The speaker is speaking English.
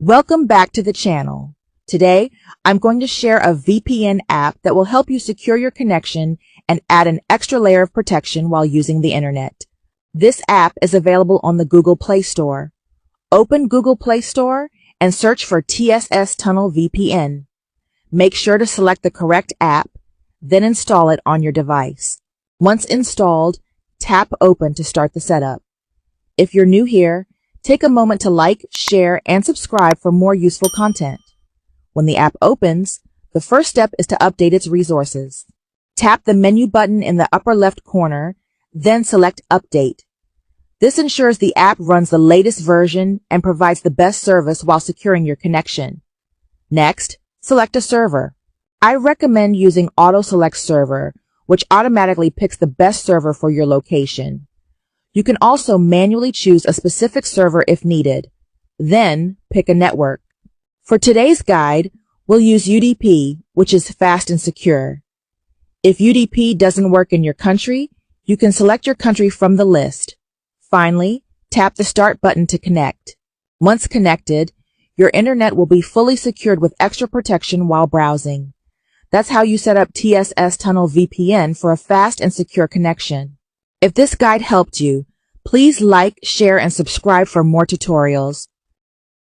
Welcome back to the channel. Today, I'm going to share a VPN app that will help you secure your connection and add an extra layer of protection while using the internet. This app is available on the Google Play Store. Open Google Play Store and search for TSS Tunnel VPN. Make sure to select the correct app, then install it on your device. Once installed, tap Open to start the setup. If you're new here, take a moment to like, share, and subscribe for more useful content. When the app opens, the first step is to update its resources. Tap the menu button in the upper left corner, then select Update. This ensures the app runs the latest version and provides the best service while securing your connection. Next, select a server. I recommend using Auto Select Server, which automatically picks the best server for your location. You can also manually choose a specific server if needed. Then, pick a network. For today's guide, we'll use UDP, which is fast and secure. If UDP doesn't work in your country, you can select your country from the list. Finally, tap the Start button to connect. Once connected, your internet will be fully secured with extra protection while browsing. That's how you set up TSS Tunnel VPN for a fast and secure connection. If this guide helped you, please like, share, and subscribe for more tutorials.